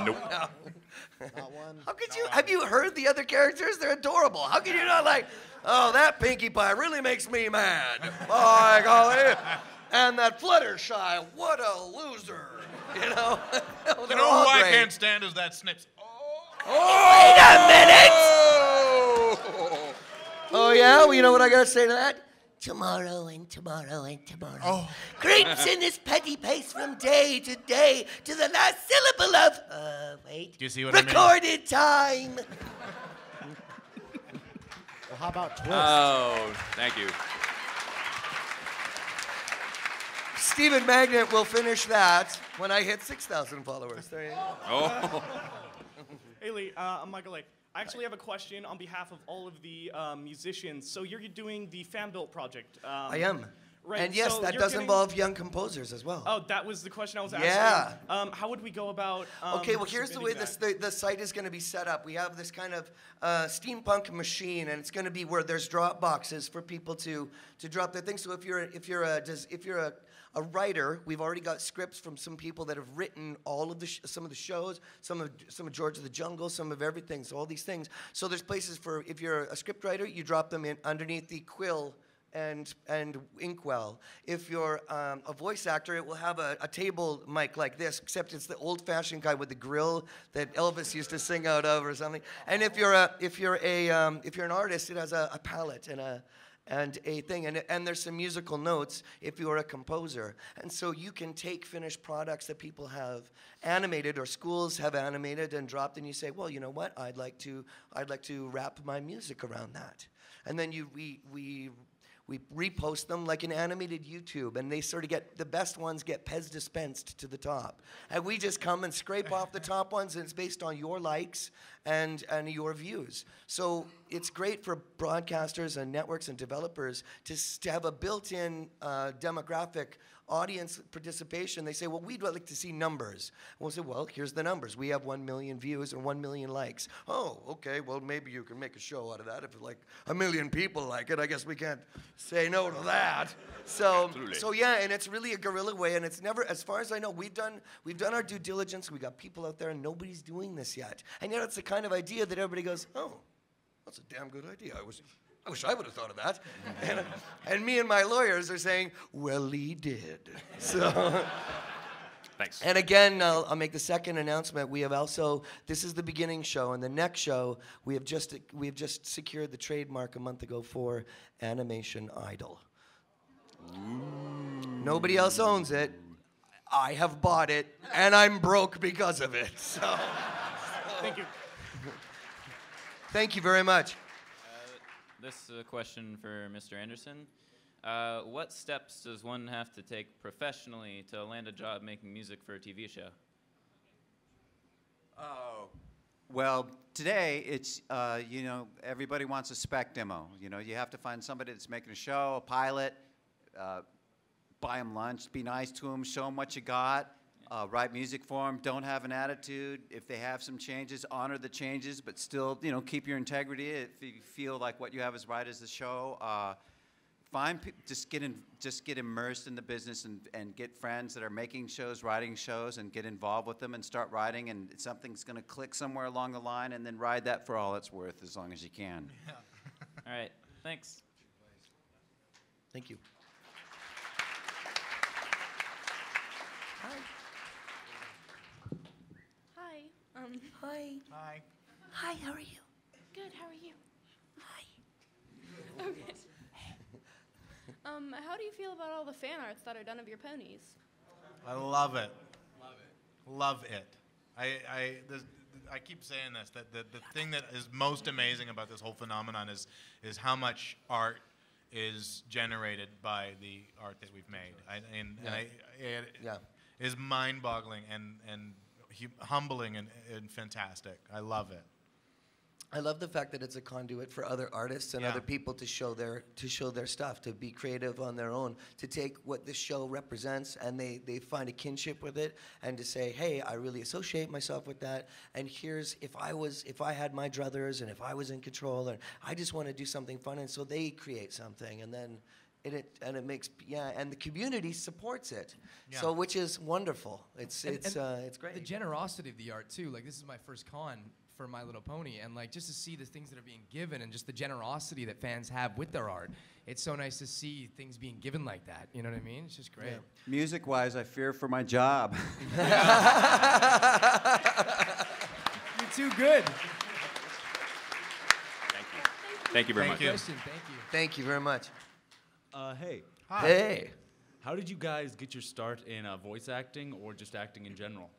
Nope. Not one? How could you? Have you heard the other characters? They're adorable. How could you not like, oh, that Pinkie Pie really makes me mad. By golly. And that Fluttershy, what a loser. You know? You know who I can't stand is that Snips. Wait a minute! Oh, yeah? Well, you know what I gotta say to that? Tomorrow and tomorrow and tomorrow. Oh. Creeps in his petty pace from day to day to the last syllable of, wait. Do you see what I mean? Recorded time. Well, how about Twist? Oh, thank you. Stephen Magnet will finish that when I hit 6,000 followers. There you go. Oh. Hey, Lee, I'm Michael Lake. I actually have a question on behalf of all of the musicians. So you're doing the Fan Built project. I am. Right, And yes, so that you're does getting- involve young composers as well. Oh, that was the question I was asking. Yeah. How would we go about Okay, well, here's the way submitting the site is going to be set up. We have this kind of steampunk machine, and it's going to be where there's drop boxes for people to drop their things. So if you're a writer, we've already got scripts from some people that have written all of some of the shows, some of George of the Jungle, some of everything. So all these things. So there's places for if you're a script writer, you drop them in underneath the quill and inkwell. If you're a voice actor, it will have a table mic like this, except it's the old-fashioned kind with the grill that Elvis used to sing out of or something. And if you're an artist, it has a palette and a thing, and there's some musical notes if you're a composer. And so you can take finished products that people have animated or schools have animated and dropped, and you say, well, you know what? I'd like to wrap my music around that. And then we repost them like an animated YouTube, and they sort of get, the best ones get Pez dispensed to the top. And we just come and scrape off the top ones, and it's based on your likes and your views. So it's great for broadcasters and networks and developers to have a built-in demographic audience participation. They say, well, we'd like to see numbers. We'll say, well, here's the numbers. We have 1 million views and 1 million likes. Oh, okay, well, maybe you can make a show out of that. If like 1 million people like it, I guess we can't say no to that. So yeah, and it's really a guerrilla way, and it's never, as far as I know, we've done our due diligence. We got people out there, and nobody's doing this yet. And yet it's the kind of idea that everybody goes, oh, that's a damn good idea. I wish I would have thought of that. And me and my lawyers are saying, well, he did. So Thanks. And again, I'll make the second announcement. We have also, this is the beginning show, and the next show, we have just secured the trademark a month ago for Animation Idol. Nobody else owns it. I have bought it, and I'm broke because of it. So, Thank you. Thank you very much. This is a question for Mr. Anderson. What steps does one have to take professionally to land a job making music for a TV show? Oh. Well, today it's, you know, everybody wants a spec demo. You know, you have to find somebody that's making a show, a pilot, buy them lunch, be nice to them, show them what you got, write music for them, don't have an attitude. If they have some changes, honor the changes, but still, you know, keep your integrity. If you feel like what you have is right as the show, just get immersed in the business and get friends that are making shows, writing shows, and get involved with them and start writing, and something's going to click somewhere along the line, and then ride that for all it's worth as long as you can. Yeah. All right, thanks. Thank you. Hi. Hi. Hi. Hi, how are you? Good, how are you? Hi. Okay. How do you feel about all the fan arts that are done of your ponies? I love it. Love it. Love it. I keep saying this, that the thing that is most amazing about this whole phenomenon is how much art is generated by the art that we've made. It is mind-boggling and humbling and fantastic. I love it. I love the fact that it's a conduit for other artists and other people to show their stuff, to be creative on their own, to take what this show represents and they find a kinship with it, and to say, hey, I really associate myself with that, and here's if I had my druthers and if I was in control, and I just want to do something fun, and so they create something, and then it makes and the community supports it, so which is wonderful. It's great. The generosity of the art too. Like, this is my first con for My Little Pony, and like just to see the things that are being given and just the generosity that fans have with their art, it's so nice to see things being given like that. You know what I mean? It's just great. Yeah. Music-wise, I fear for my job. You're too good. Thank you. Thank you very much. Thank you. Thank you very much. Hey. Hi. Hey. How did you guys get your start in voice acting or just acting in general?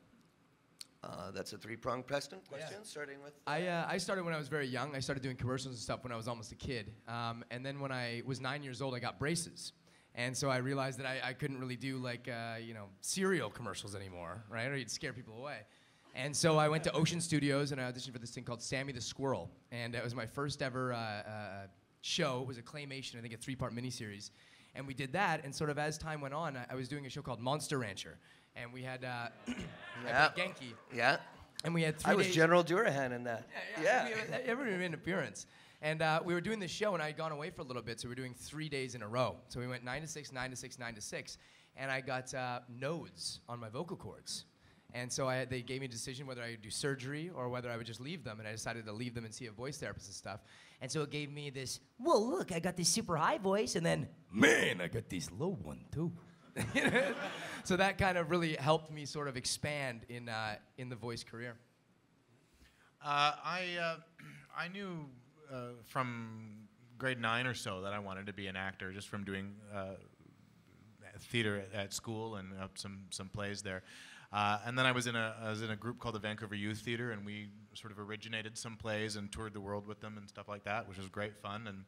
That's a three-pronged question, starting with... I started when I was very young. I started doing commercials and stuff when I was almost a kid. And then when I was 9 years old, I got braces. And so I realized that I couldn't really do, like, cereal commercials anymore, right? Or you'd scare people away. And so I went to Ocean Studios, and I auditioned for this thing called Sammy the Squirrel. And it was my first ever show. It was a claymation, I think a 3-part miniseries. And we did that, and sort of as time went on, I was doing a show called Monster Rancher. And we had Genki. Yeah. And we had 3 days. I was General Durahan in that. Yeah. Everyone made an appearance. And we were doing this show, and I had gone away for a little bit, so we were doing 3 days in a row. So we went 9 to 6, 9 to 6, 9 to 6. And I got nodes on my vocal cords. And so they gave me a decision whether I would do surgery or whether I would just leave them. And I decided to leave them and see a voice therapist and stuff. And so it gave me this, well, look, I got this super high voice. And then, man, I got this low one, too. So that kind of really helped me sort of expand in the voice career. I knew from grade 9 or so that I wanted to be an actor, just from doing theater at school and some plays there. And then I was in a group called the Vancouver Youth Theater, and we sort of originated some plays and toured the world with them and stuff like that, which was great fun.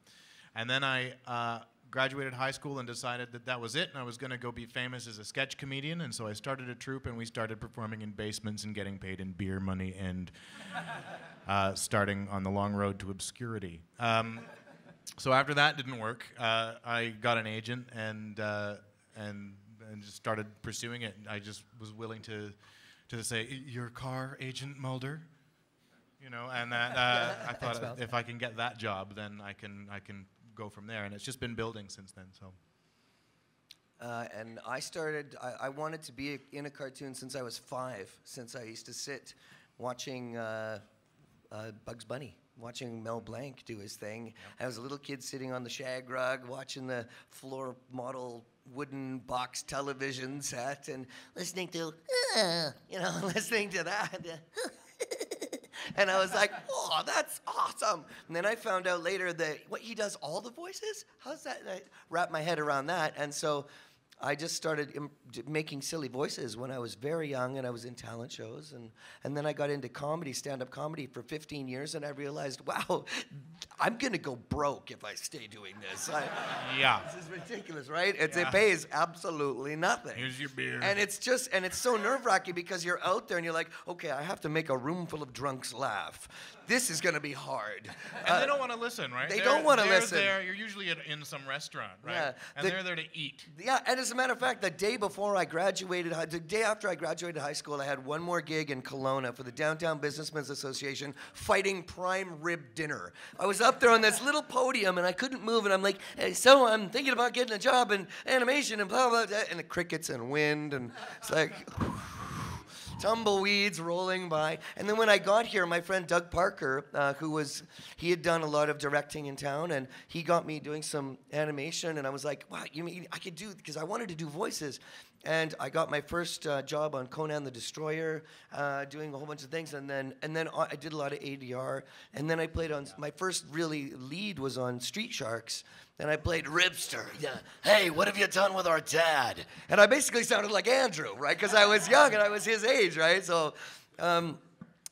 And then I graduated high school and decided that was it, and I was going to go be famous as a sketch comedian. And so I started a troupe, and we started performing in basements and getting paid in beer money and starting on the long road to obscurity. So after that didn't work, I got an agent and just started pursuing it. I just was willing to say, "Your car, Agent Mulder," you know, and I thought if I can get that job, then I can go from there, and it's just been building since then. So. And I wanted to be in a cartoon since I was 5, since I used to sit watching Bugs Bunny, watching Mel Blanc do his thing. I was a little kid sitting on the shag rug watching the floor model wooden box television set and listening to, listening to that. And I was like, oh, that's awesome. And then I found out later that he does all the voices? How's that? And I wrapped my head around that. And so I just started making silly voices when I was very young, and I was in talent shows. And then I got into comedy, stand-up comedy for 15 years, and I realized, wow, I'm going to go broke if I stay doing this. Yeah. This is ridiculous, right? It pays absolutely nothing. Here's your beer. And it's so nerve-wracking because you're out there and you're like, okay, I have to make a room full of drunks laugh. This is going to be hard. And they don't want to listen, right? They don't want to listen. You're usually in some restaurant, right? Yeah. And they're there to eat. Yeah, and as a matter of fact, the day before I graduated, the day after I graduated high school, I had one more gig in Kelowna for the Downtown Businessmen's Association fighting prime rib dinner. I was up there on this little podium, and I couldn't move, and I'm like, hey, so I'm thinking about getting a job in animation and blah, blah, blah, and the crickets and wind, and it's like... tumbleweeds rolling by. And then when I got here, my friend Doug Parker, he had done a lot of directing in town, and he got me doing some animation, and I was like, wow, you mean I could do, because I wanted to do voices. And I got my first job on Conan the Destroyer, doing a whole bunch of things, and then I did a lot of ADR, and then I played on, my first really lead was on Street Sharks, and I played Ribster. Yeah. Hey, what have you done with our dad? And I basically sounded like Andrew, right? Because I was young and I was his age, right? So, and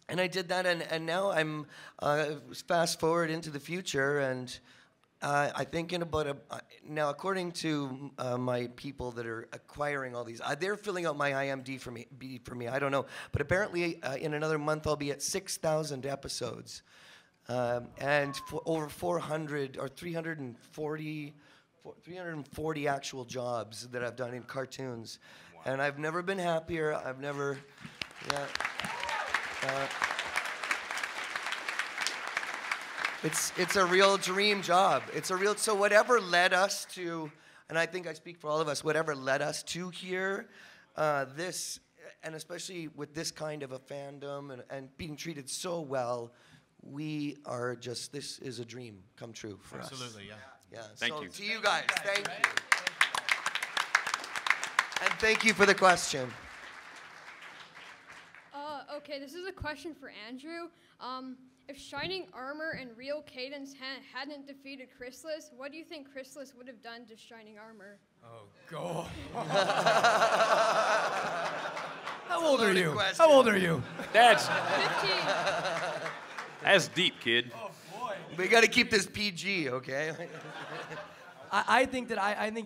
I did that, and now I'm fast forward into the future, and I think in about now, according to my people that are acquiring all these, they're filling out my IMDb for me. I don't know, but apparently in another month I'll be at 6,000 episodes. And for over 400 or 340 actual jobs that I've done in cartoons. Wow. And I've never been happier. I've never, it's a real dream job. So whatever led us to, and I think I speak for all of us, whatever led us to here, this, and especially with this kind of a fandom and being treated so well, this is a dream come true for us. Absolutely, yeah. Yeah. Thank you. To you guys, thank you. And thank you for the question. Okay, this is a question for Andrew. If Shining Armor and Real Cadence hadn't defeated Chrysalis, what do you think Chrysalis would have done to Shining Armor? Oh, God. How old are you? How old are you? That's 15. That's deep, kid. Oh, boy. We got to keep this PG, okay? I think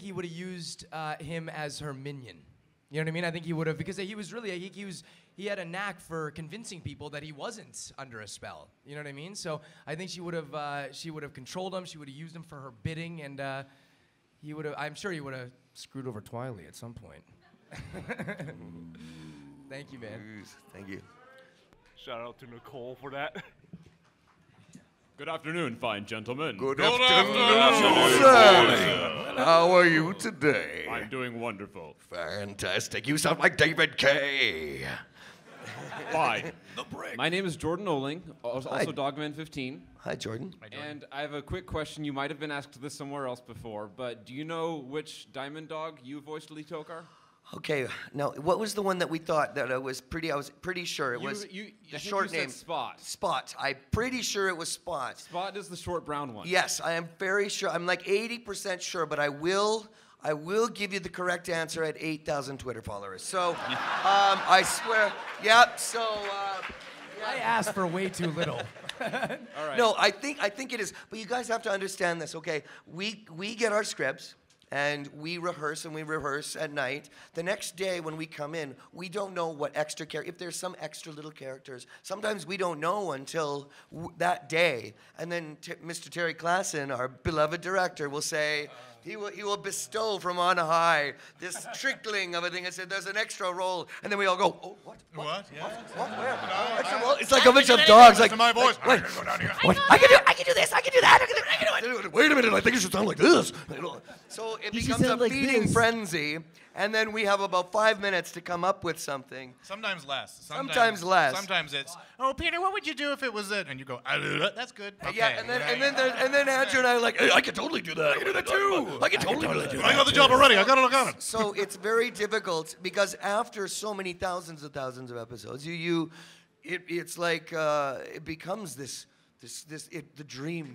he would have used him as her minion. You know what I mean? I think he would have, because he was really, he had a knack for convincing people that he wasn't under a spell. You know what I mean? So I think she would have controlled him. She would have used him for her bidding, and I'm sure he would have screwed over Twiley at some point. Thank you, man. Thank you. Shout out to Nicole for that. Good afternoon, fine gentlemen. Good afternoon, Sally. How are you today? I'm doing wonderful. Fantastic. You sound like David Kaye. Fine. My name is Jordan Oling, also Dogman15. Hi, Jordan. And I have a quick question. You might have been asked this somewhere else before, but do you know which Diamond Dog you voiced, Lee Tockar? Okay, now what was the one that we thought that I was pretty sure it was the short name. Spot. Spot. I'm pretty sure it was Spot. Spot is the short brown one. Yes, I am very sure. I'm like 80% sure, but I will give you the correct answer at 8,000 Twitter followers. So, I swear. Yep. So. I asked for way too little. All right. No, I think it is. But you guys have to understand this, okay? We get our scripts. And we rehearse at night. The next day when we come in, we don't know what extra if there's some extra little characters, sometimes we don't know until that day. And then Mr. Terry Klassen, our beloved director, will say, he will bestow from on high this trickling of a thing and say, there's an extra roll. And then we all go, oh, what? What? Yeah. What? Where? Extra roll? It's like a bunch of dogs. Like, my voice. Wait, I can go down here. What? I can do this. I can do that. I can do it. Wait a minute. and I think it should sound like this. So it You should becomes a sound like feeding this. frenzy, and then we have about 5 minutes to come up with something. Sometimes less. Sometimes less. Sometimes it's, oh, Peter, what would you do if it was it? And you go, that's good. Okay. Yeah, and then Andrew and I are like, hey, I can totally do that. I can do that too. I can totally do that. I got the job already. I got to look on it. So it's very difficult because after so many thousands of episodes, it's like it becomes the dream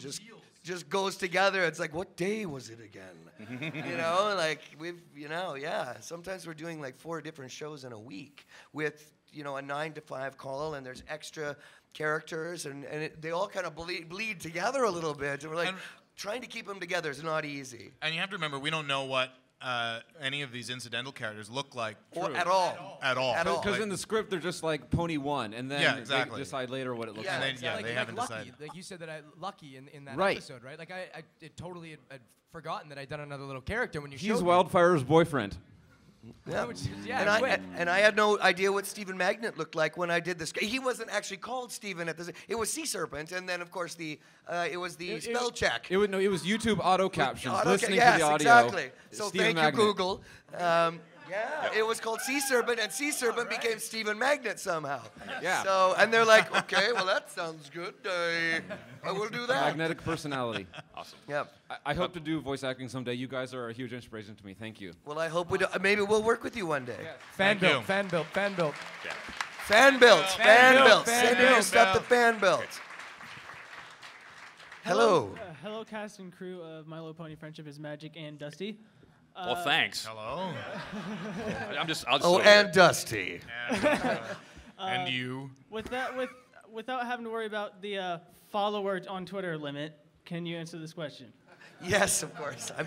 just goes together. It's like, what day was it again? Like sometimes we're doing like 4 different shows in a week with, a 9 to 5 call, and there's extra characters, and they all kind of bleed together a little bit. And we're like, trying to keep them together is not easy. And you have to remember, we don't know what any of these incidental characters look like. At all. Because in the script, they're just like Pony 1, and then they decide later what it looks like. They haven't Lucky. decided. Like you said that Lucky in that Right. episode, right? Like I totally had forgotten that I'd done another little character when you He's showed me. Wildfire's boyfriend. Yeah. Which is- yeah, and quick. I had no idea what Stephen Magnet looked like when I did this. He wasn't actually called Stephen at this. It was Sea Serpent, and then of course it was the spell check. It was YouTube auto captions, listening yes, to the audio. Exactly. So Stephen thank Magnet. you, Google. It was called Sea Serpent, and Sea Serpent became Stephen Magnet somehow. Yeah. So, and they're like, okay, well that sounds good. I will do that. Magnetic personality. Awesome. Yep. I hope to do voice acting someday. You guys are a huge inspiration to me. Thank you. Well, I hope we do. Maybe we'll work with you one day. Fan Thank you. built, fan built, fan built. Fan built, fan built. Send in your built. stuff to fan built. Hello. Hello, cast and crew of My Little Pony Friendship is Magic and Dusty. Well, thanks. Hello. I'll just And Dusty. And you. Without having to worry about the follower on Twitter limit, can you answer this question? Yes, of course. I'm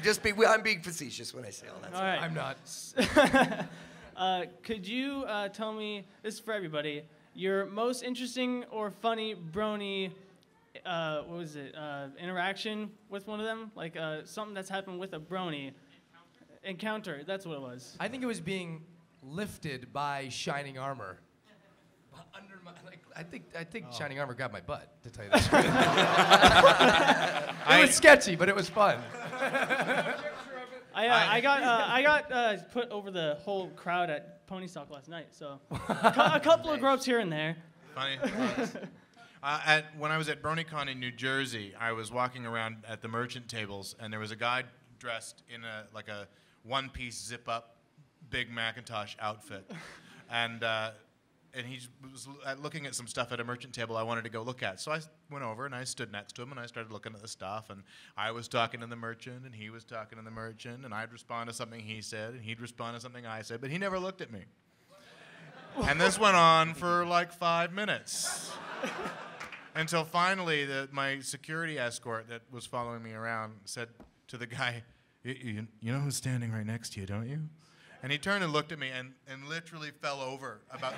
being facetious when I say all that. All right. I'm not. Could you tell me, this is for everybody, your most interesting or funny brony, interaction with one of them? Like something that's happened with a brony. Encounter, that's what it was. I think it was being lifted by Shining Armor. Under my, I think Shining Armor got my butt, to tell you the truth. It was sketchy, but it was fun. I got put over the whole crowd at Pony Stock last night, so a couple of gropes here and there. Funny. When I was at BronyCon in New Jersey, I was walking around at the merchant tables, and there was a guy dressed in a one-piece zip-up big Macintosh outfit, and he was looking at some stuff at a merchant table I wanted to go look at. So I went over and I stood next to him and I started looking at the stuff, and I was talking to the merchant and he was talking to the merchant, and I'd respond to something he said and he'd respond to something I said, but he never looked at me. And this went on for like 5 minutes. Until finally my security escort that was following me around said to the guy, you know who's standing right next to you, don't you? And he turned and looked at me and literally fell over about.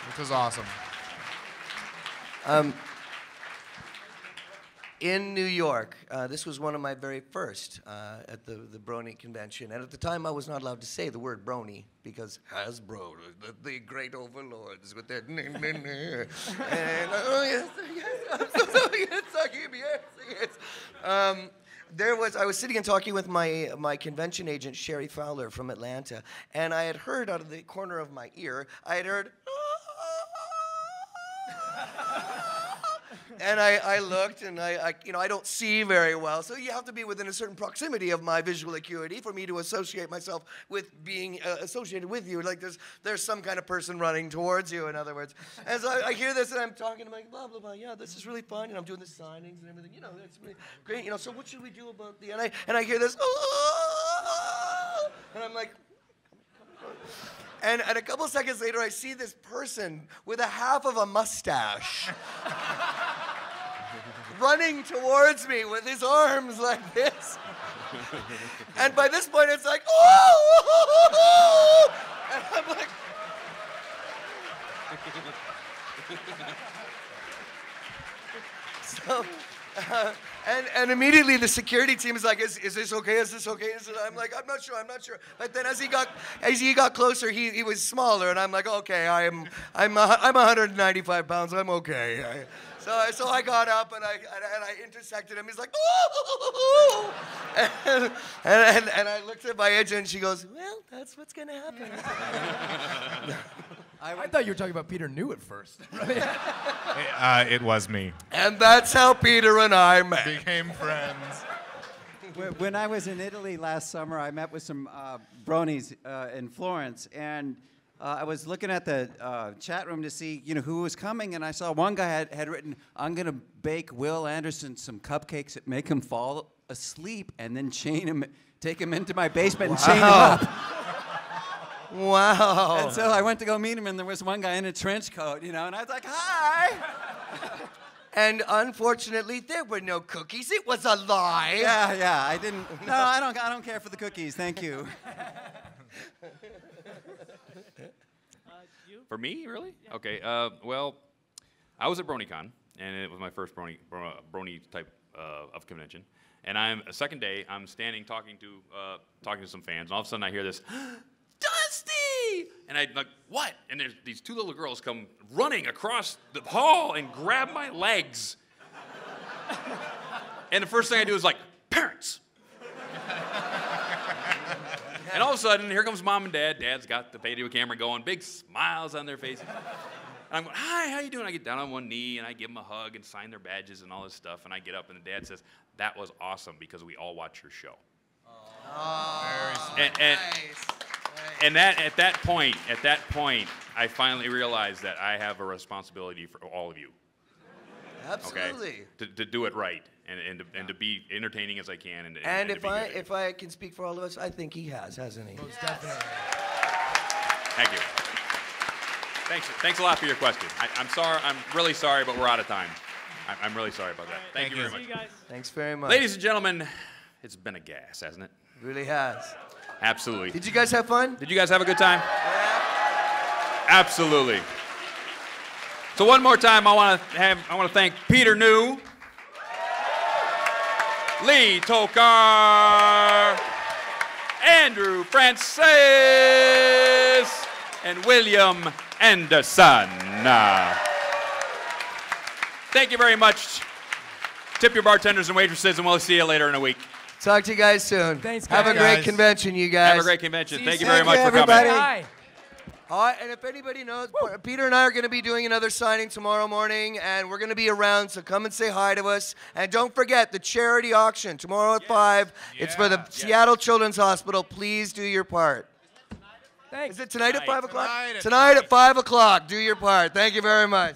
Which was awesome. In New York, this was one of my very first at the Brony convention. And at the time, I was not allowed to say the word Brony because Hasbro, the great overlords with their and oh yes, I'm so sorry, yes. I was sitting and talking with my convention agent, Sherry Fowler from Atlanta, and I had heard out of the corner of my ear, and I looked, and I don't see very well, so you have to be within a certain proximity of my visual acuity for me to associate myself with being associated with you. Like there's some kind of person running towards you, in other words. And so I hear this, and I'm talking, I'm like, blah, blah, blah, yeah, this is really fun, and I'm doing the signings and everything, it's really great, so what should we do about the, and I hear this, and I'm like, and a couple seconds later, I see this person with a half of a mustache running towards me with his arms like this. And by this point, it's like, oh! And I'm like, And immediately the security team is like, is this okay? Is this okay? I'm like, I'm not sure. But then as he got closer, he was smaller, and I'm like, okay, I'm 195 pounds. I'm okay. So I got up and I intersected him. He's like, ooh! And I looked at my agent and she goes, well, that's what's gonna happen. I thought you were talking about Peter New at first. It was me. And that's how Peter and I met. Became friends. When I was in Italy last summer, I met with some bronies in Florence, and I was looking at the chat room to see, who was coming, and I saw one guy had written, "I'm gonna bake Will Anderson some cupcakes that make him fall asleep, and then take him into my basement and chain him up." Wow. And so I went to go meet him, and there was one guy in a trench coat, and I was like, "Hi." And unfortunately, there were no cookies. It was a lie. Yeah, I didn't. No, I don't care for the cookies. Thank you. For me, really? Yeah. Okay. Well, I was at BronyCon, and it was my first brony type of convention. And second day, I'm standing talking to some fans, and all of a sudden I hear this, Dusty! And I'm like, what? And there's these two little girls come running across the hall and grab my legs. And the first thing I do is like, parents! And all of a sudden, here comes mom and dad. Dad's got the video camera going, big smiles on their faces. And I'm going, hi, how you doing? I get down on one knee, and I give them a hug and sign their badges and all this stuff. And I get up, and the dad says, that was awesome because we all watch your show. Oh, and at that point, I finally realized that I have a responsibility for all of you. Absolutely. Okay? To do it right and to be entertaining as I can. And if I can speak for all of us, I think he hasn't he? Most definitely. Thank you. Thanks a lot for your question. I'm really sorry, but we're out of time. I'm really sorry about that. Thank you very much. See you guys. Thanks very much. Ladies and gentlemen, it's been a gas, hasn't it? Really has. Absolutely. Did you guys have fun? Did you guys have a good time? Yeah. Absolutely. So one more time, I want to thank Peter New, Lee Tockar, Andrew Francis, and William Anderson. Thank you very much. Tip your bartenders and waitresses, and we'll see you later in a week. Talk to you guys soon. Thanks, guys. Have a great convention, you guys. Have a great convention. Thank you very much for coming. Bye. All right, and if anybody knows, Peter and I are going to be doing another signing tomorrow morning, and we're going to be around, so come and say hi to us. And don't forget the charity auction tomorrow at 5. Yeah. It's for the Seattle Children's Hospital. Please do your part. Thanks. Is it tonight at 5 o'clock? Tonight at 5 o'clock. Do your part. Thank you very much.